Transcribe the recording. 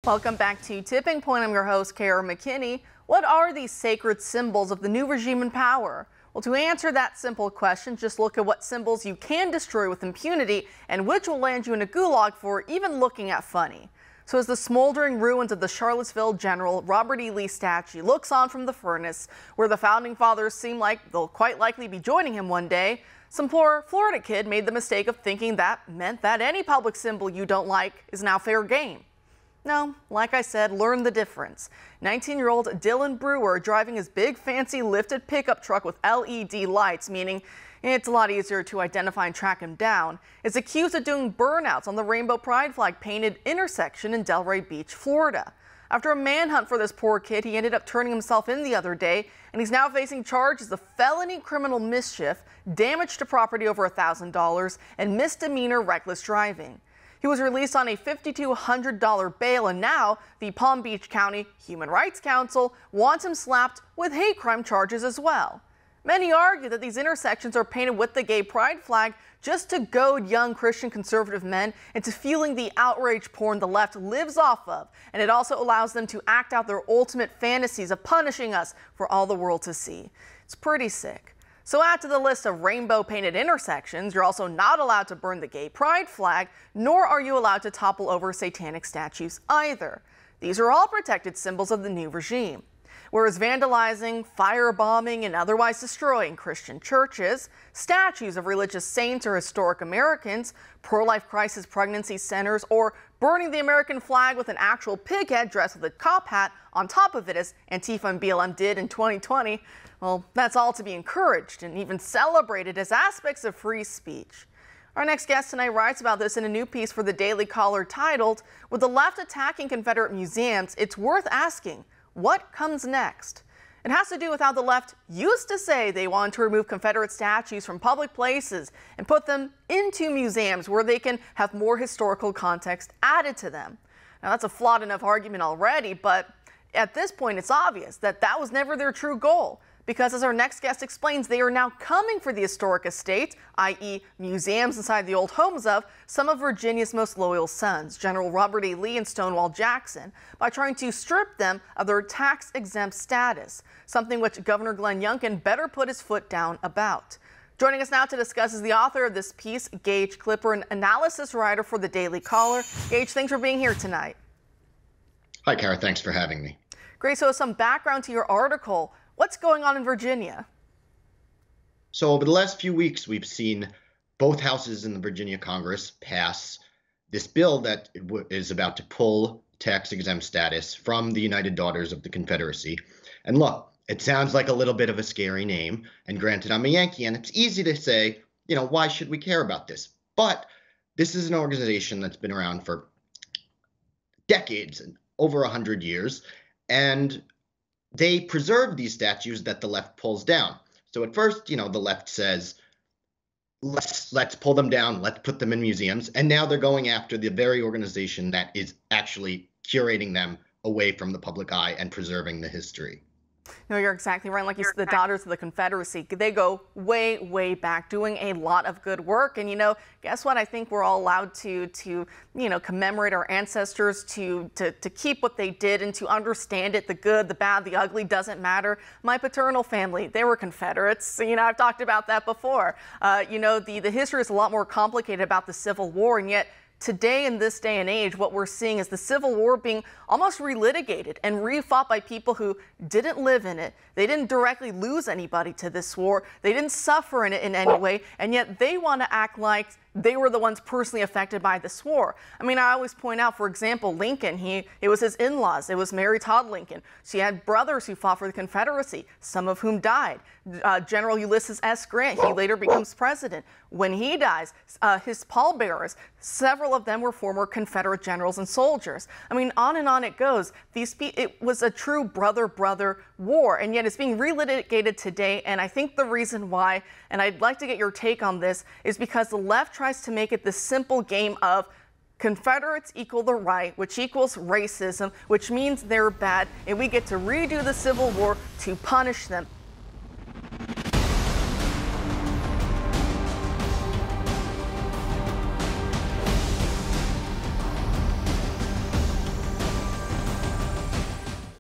Welcome back to Tipping Point. I'm your host, Kara McKinney. What are these sacred symbols of the new regime in power? Well, to answer that simple question, just look at what symbols you can destroy with impunity and which will land you in a gulag for even looking at funny. So as the smoldering ruins of the Charlottesville General Robert E. Lee statue looks on from the furnace, where the founding fathers seem like they'll quite likely be joining him one day, some poor Florida kid made the mistake of thinking that meant that any public symbol you don't like is now fair game. No, like I said, learn the difference. 19-year-old Dylan Brewer, driving his big fancy lifted pickup truck with LED lights, meaning it's a lot easier to identify and track him down, is accused of doing burnouts on the rainbow pride flag painted intersection in Delray Beach, Florida. After a manhunt for this poor kid, he ended up turning himself in the other day, and he's now facing charges of felony criminal mischief, damage to property over $1,000, and misdemeanor reckless driving. He was released on a $5,200 bail, and now the Palm Beach County Human Rights Council wants him slapped with hate crime charges as well. Many argue that these intersections are painted with the gay pride flag just to goad young Christian conservative men into fueling the outrage porn the left lives off of, and it also allows them to act out their ultimate fantasies of punishing us for all the world to see. It's pretty sick. So add to the list of rainbow-painted intersections, you're also not allowed to burn the gay pride flag, nor are you allowed to topple over satanic statues either. These are all protected symbols of the new regime. Whereas vandalizing, firebombing, and otherwise destroying Christian churches, statues of religious saints or historic Americans, pro-life crisis pregnancy centers, or burning the American flag with an actual pig head dressed with a cop hat on top of it, as Antifa and BLM did in 2020, well, that's all to be encouraged and even celebrated as aspects of free speech. Our next guest tonight writes about this in a new piece for the Daily Caller titled, "With the left attacking Confederate museums, it's worth asking, what comes next?" It has to do with how the left used to say they want to remove Confederate statues from public places and put them into museums where they can have more historical context added to them. Now, that's a flawed enough argument already, but at this point, it's obvious that that was never their true goal. Because as our next guest explains, they are now coming for the historic estate, i.e. museums inside the old homes of some of Virginia's most loyal sons, General Robert E. Lee and Stonewall Jackson, by trying to strip them of their tax-exempt status, something which Governor Glenn Youngkin better put his foot down about. Joining us now to discuss is the author of this piece, Gage Clipper, an analysis writer for the Daily Caller. Gage, thanks for being here tonight. Hi, Kara. Thanks for having me. Great. So some background to your article. What's going on in Virginia? So over the last few weeks, we've seen both houses in the Virginia Congress pass this bill that is about to pull tax-exempt status from the United Daughters of the Confederacy. And look, it sounds like a little bit of a scary name. And granted, I'm a Yankee, and it's easy to say, why should we care about this? But this is an organization that's been around for decades, and over 100 years. And they preserve these statues that the left pulls down. So at first, the left says, let's pull them down, let's put them in museums. And now they're going after the very organization that is actually curating them away from the public eye and preserving the history. No, you're exactly right. Like you said, the Daughters of the Confederacy, they go way, way back, doing a lot of good work. And, guess what? I think we're all allowed to commemorate our ancestors, to keep what they did and to understand it. The good, the bad, the ugly doesn't matter. My paternal family, they were Confederates. I've talked about that before. The history is a lot more complicated about the Civil War, and yet today, in this day and age, what we're seeing is the Civil War being almost relitigated and refought by people who didn't live in it. They didn't directly lose anybody to this war. They didn't suffer in it in any way, and yet they want to act like they were the ones personally affected by this war. I always point out, for example, Lincoln, it was his in-laws. It was Mary Todd Lincoln. She had brothers who fought for the Confederacy, some of whom died. General Ulysses S. Grant, he later becomes president. When he dies, his pallbearers, several of them were former Confederate generals and soldiers. On and on it goes. It was a true brother-brother war, and yet it's being relitigated today. And I think the reason why, and I'd like to get your take on this, is because the left tries to make it this simple game of Confederates equal the right, which equals racism, which means they're bad, and we get to redo the Civil War to punish them.